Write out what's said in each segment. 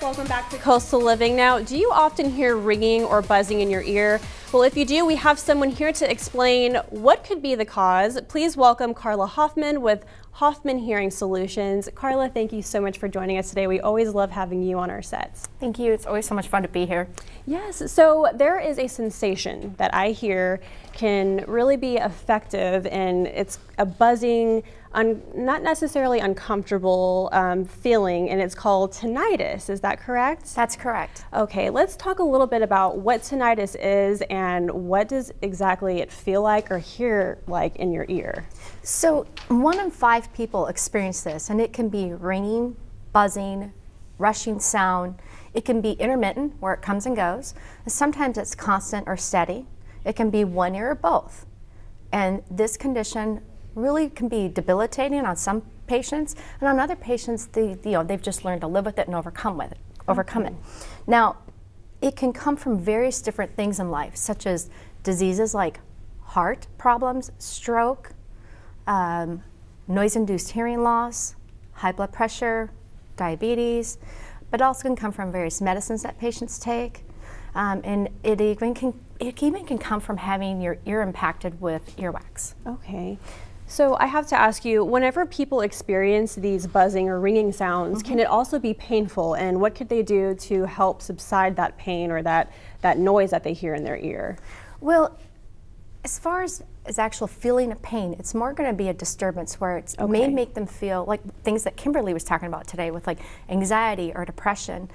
Welcome back to Coastal Living. Now, do you often hear ringing or buzzing in your ear? Well, if you do, we have someone here to explain what could be the cause. Please welcome Carla Hoffman with Hoffman Hearing Solutions. Carla, thank you so much for joining us today. We always love having you on our sets. Thank you. It's always so much fun to be here. Yes, so there is a sensation that I hear can really be effective, and it's a buzzing, not necessarily uncomfortable feeling, and it's called tinnitus. Is that correct? That's correct. Okay, let's talk a little bit about what tinnitus is and what does exactly it feel like or hear like in your ear. So 1 in 5 people experience this, and it can be ringing, buzzing, rushing sound. It can be intermittent, where it comes and goes. And sometimes it's constant or steady. It can be one ear or both. And this condition really can be debilitating on some patients, and on other patients, they've just learned to live with it and overcome it. Now, it can come from various different things in life, such as diseases like heart problems, stroke, noise-induced hearing loss, high blood pressure, diabetes, but also can come from various medicines that patients take, and it even can come from having your ear impacted with earwax. Okay. So I have to ask you, whenever people experience these buzzing or ringing sounds, can it also be painful, and what could they do to help subside that pain or that noise that they hear in their ear? Well, as far as actual feeling of pain, it's more going to be a disturbance where it may make them feel like things that Kimberly was talking about today with like anxiety or depression.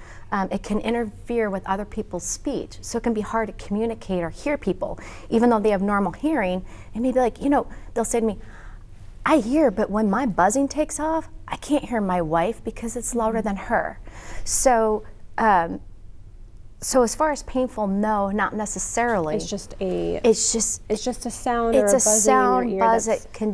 It can interfere with other people's speech, so it can be hard to communicate or hear people, even though they have normal hearing. And maybe like, they'll say to me, I hear, but when my buzzing takes off, I can't hear my wife because it's louder than her. So, so as far as painful, no, not necessarily. It's just a sound. It's or a sound in your ear buzz. It can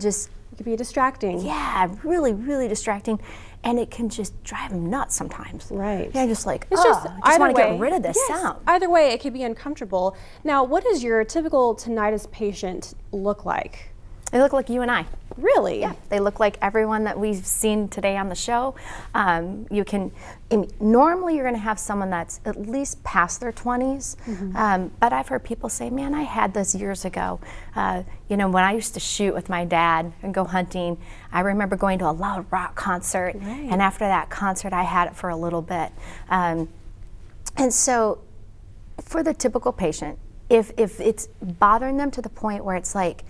be distracting. Yeah, really, really distracting, and it can just drive them nuts sometimes. Right. Yeah, just like, I just want to get rid of this sound. Either way, it could be uncomfortable. Now, what does your typical tinnitus patient look like? They look like you and I. Really? Yeah, they look like everyone that we've seen today on the show. Normally you're going to have someone that's at least past their 20s, but I've heard people say, man, I had this years ago. When I used to shoot with my dad and go hunting, I remember going to a loud rock concert, and after that concert I had it for a little bit. And so for the typical patient, if it's bothering them to the point where it's like,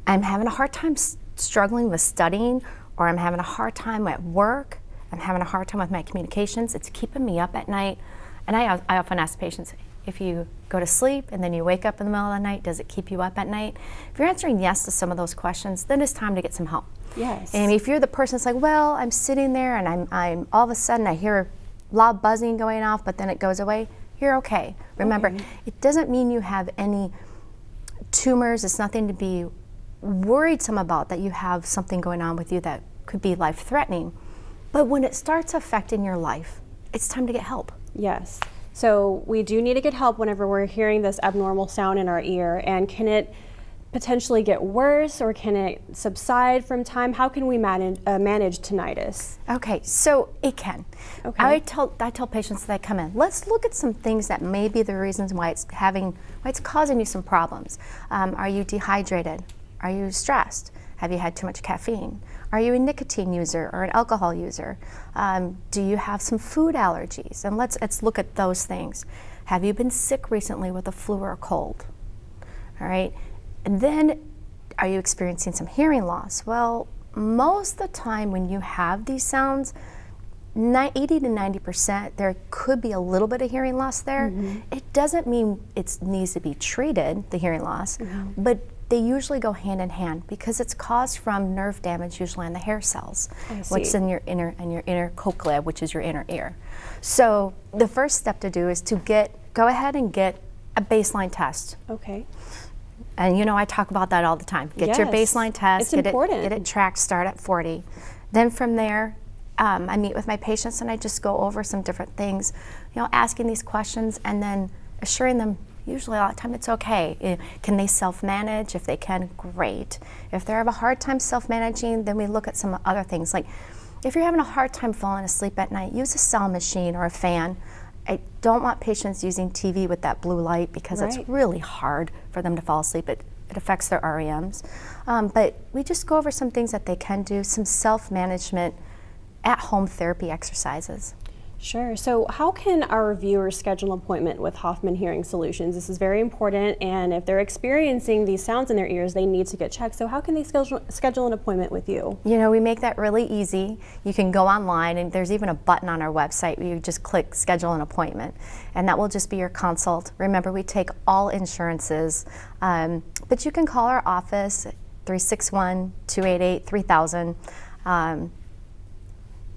I'm having a hard time struggling with studying, or I'm having a hard time at work, I'm having a hard time with my communications, it's keeping me up at night. And I often ask patients, if you go to sleep and then you wake up in the middle of the night, does it keep you up at night? If you're answering yes to some of those questions, then it's time to get some help. Yes. And if you're the person that's like, well, I'm sitting there and I'm all of a sudden I hear loud buzzing going off, but then it goes away, you're okay. Remember, it doesn't mean you have any tumors. It's nothing to be worried some about, that you have something going on with you that could be life-threatening. But when it starts affecting your life, it's time to get help. Yes. So we do need to get help whenever we're hearing this abnormal sound in our ear. And can it potentially get worse, or can it subside from time? How can we manage tinnitus? Okay, so it can. Okay. I tell patients that come in, let's look at some things that may be the reasons why it's causing you some problems. Are you dehydrated? Are you stressed? Have you had too much caffeine? Are you a nicotine user or an alcohol user? Do you have some food allergies? And let's look at those things. Have you been sick recently with a flu or a cold? All right. And then, are you experiencing some hearing loss? Well, most of the time when you have these sounds, 80 to 90%, there could be a little bit of hearing loss there. It doesn't mean it needs to be treated, the hearing loss, but they usually go hand in hand because it's caused from nerve damage, usually in the hair cells, which is in your inner cochlea, which is your inner ear. So the first step to do is to go ahead and get a baseline test. Okay. And I talk about that all the time. Get your baseline test. It's important. Get it tracked. Start at 40. Then from there, I meet with my patients and I just go over some different things, asking these questions and then assuring them. Usually a lot of time it's okay. Can they self-manage? If they can, great. If they have a hard time self-managing, then we look at some other things like If you're having a hard time falling asleep at night, use a sound machine or a fan. I don't want patients using TV with that blue light because Right. it's really hard for them to fall asleep. It affects their REMs. But we just go over some things that they can do, some self-management at-home therapy exercises. Sure. So how can our viewers schedule an appointment with Hoffman Hearing Solutions? This is very important, and if they're experiencing these sounds in their ears, they need to get checked. So how can they schedule an appointment with you? You know, we make that really easy. You can go online, and there's even a button on our website where you just click schedule an appointment, and that will just be your consult. Remember, we take all insurances, but you can call our office, 361-288-3000.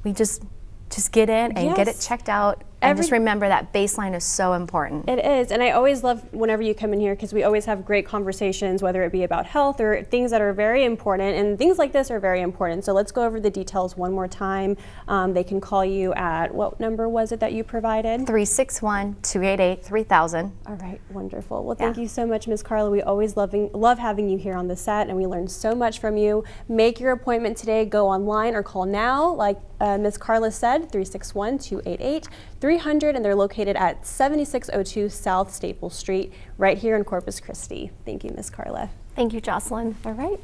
We just get in and get it Yes. checked out. And just remember that baseline is so important. It is, and I always love whenever you come in here because we always have great conversations, whether it be about health or things that are very important, and things like this are very important. So let's go over the details one more time. They can call you at, what number was it that you provided? 361-288-3000. All right, wonderful. Well, thank you so much, Ms. Carla. We always love having you here on the set, and we learn so much from you. Make your appointment today. Go online or call now, like Ms. Carla said, 361-288-3000, and they're located at 7602 South Staple Street, right here in Corpus Christi. Thank you, Ms. Carla. Thank you, Jocelyn. All right.